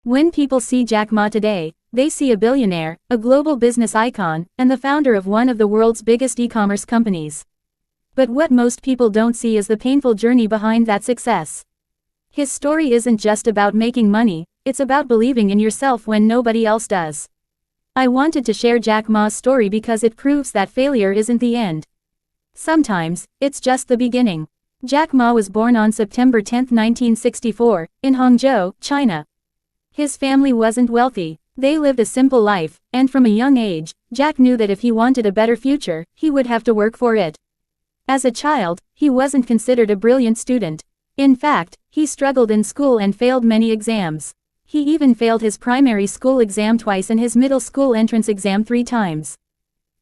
When people see Jack Ma today, they see a billionaire, a global business icon, and the founder of one of the world's biggest e-commerce companies. But what most people don't see is the painful journey behind that success. His story isn't just about making money, it's about believing in yourself when nobody else does. I wanted to share Jack Ma's story because it proves that failure isn't the end. Sometimes, it's just the beginning. Jack Ma was born on September 10, 1964, in Hangzhou, China. His family wasn't wealthy, they lived a simple life, and from a young age, Jack knew that if he wanted a better future, he would have to work for it. As a child, he wasn't considered a brilliant student. In fact, he struggled in school and failed many exams. He even failed his primary school exam twice and his middle school entrance exam 3 times.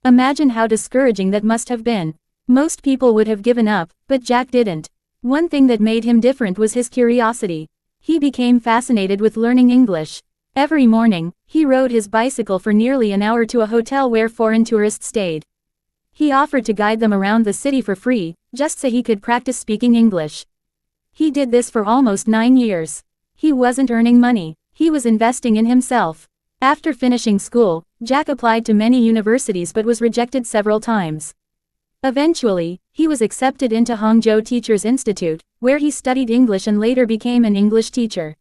Imagine how discouraging that must have been. Most people would have given up, but Jack didn't. One thing that made him different was his curiosity. He became fascinated with learning English. Every morning, he rode his bicycle for nearly an hour to a hotel where foreign tourists stayed. He offered to guide them around the city for free, just so he could practice speaking English. He did this for almost 9 years. He wasn't earning money, he was investing in himself. After finishing school, Jack applied to many universities but was rejected several times. Eventually, he was accepted into Hangzhou Teachers Institute, where he studied English and later became an English teacher.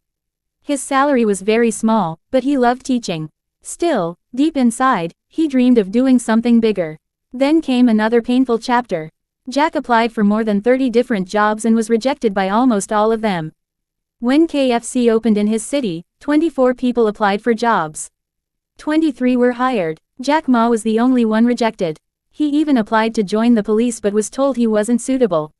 His salary was very small, but he loved teaching. Still, deep inside, he dreamed of doing something bigger. Then came another painful chapter. Jack applied for more than 30 different jobs and was rejected by almost all of them. When KFC opened in his city, 24 people applied for jobs. 23 were hired. Jack Ma was the only one rejected. He even applied to join the police but was told he wasn't suitable.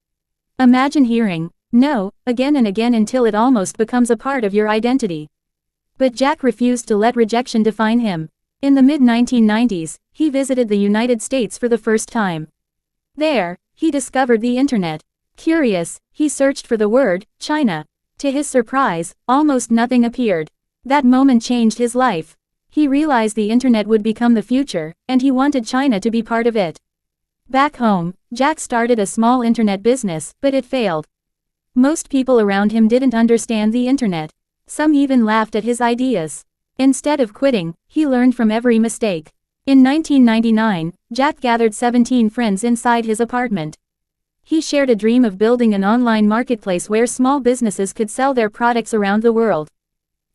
Imagine hearing no again and again until it almost becomes a part of your identity. But Jack refused to let rejection define him. In the mid-1990s, he visited the United States for the first time. There, he discovered the internet. Curious, he searched for the word China. To his surprise, almost nothing appeared. That moment changed his life. He realized the internet would become the future, and he wanted China to be part of it. Back home, Jack started a small internet business, but it failed. Most people around him didn't understand the internet. Some even laughed at his ideas. Instead of quitting, he learned from every mistake. In 1999, Jack gathered 17 friends inside his apartment. He shared a dream of building an online marketplace where small businesses could sell their products around the world.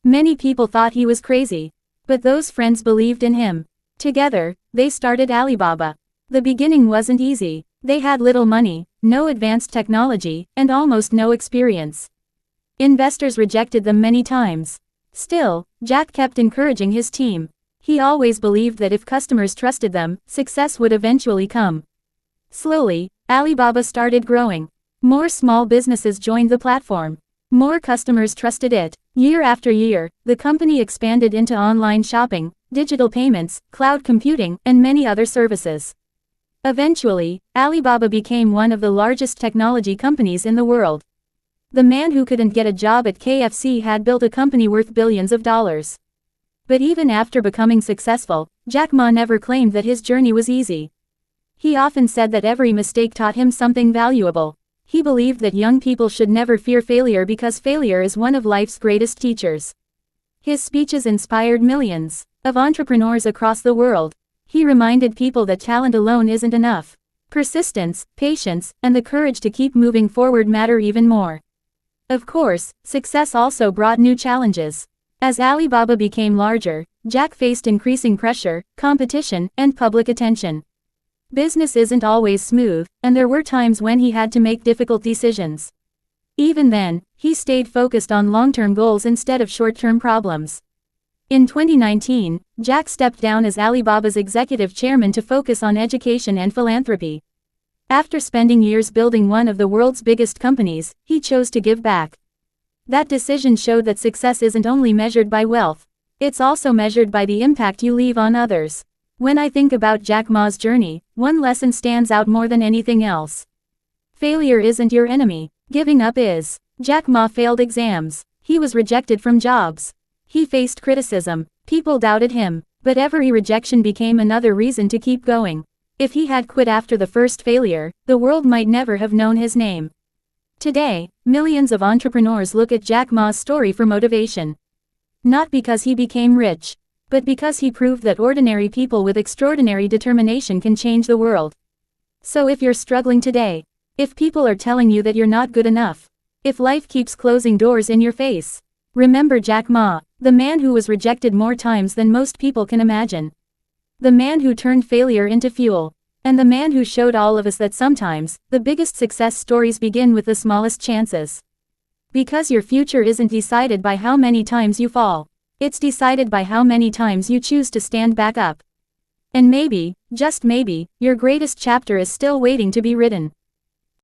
Many people thought he was crazy. But those friends believed in him. Together, they started Alibaba. The beginning wasn't easy. They had little money, no advanced technology, and almost no experience. Investors rejected them many times. Still, Jack kept encouraging his team. He always believed that if customers trusted them, success would eventually come. Slowly, Alibaba started growing. More small businesses joined the platform. More customers trusted it. Year after year, the company expanded into online shopping, digital payments, cloud computing, and many other services. Eventually, Alibaba became one of the largest technology companies in the world. The man who couldn't get a job at KFC had built a company worth billions of dollars. But even after becoming successful, Jack Ma never claimed that his journey was easy. He often said that every mistake taught him something valuable. He believed that young people should never fear failure because failure is one of life's greatest teachers. His speeches inspired millions of entrepreneurs across the world. He reminded people that talent alone isn't enough. Persistence, patience, and the courage to keep moving forward matter even more. Of course, success also brought new challenges. As Alibaba became larger, Jack faced increasing pressure, competition, and public attention. Business isn't always smooth, and there were times when he had to make difficult decisions. Even then, he stayed focused on long-term goals instead of short-term problems. In 2019, Jack stepped down as Alibaba's executive chairman to focus on education and philanthropy. After spending years building one of the world's biggest companies, he chose to give back. That decision showed that success isn't only measured by wealth. It's also measured by the impact you leave on others. When I think about Jack Ma's journey, one lesson stands out more than anything else. Failure isn't your enemy, giving up is. Jack Ma failed exams. He was rejected from jobs. He faced criticism. People doubted him. But every rejection became another reason to keep going. If he had quit after the first failure, the world might never have known his name. Today, millions of entrepreneurs look at Jack Ma's story for motivation. Not because he became rich, but because he proved that ordinary people with extraordinary determination can change the world. So if you're struggling today, if people are telling you that you're not good enough, if life keeps closing doors in your face, remember Jack Ma, the man who was rejected more times than most people can imagine. The man who turned failure into fuel. And the man who showed all of us that sometimes, the biggest success stories begin with the smallest chances. Because your future isn't decided by how many times you fall. It's decided by how many times you choose to stand back up. And maybe, just maybe, your greatest chapter is still waiting to be written.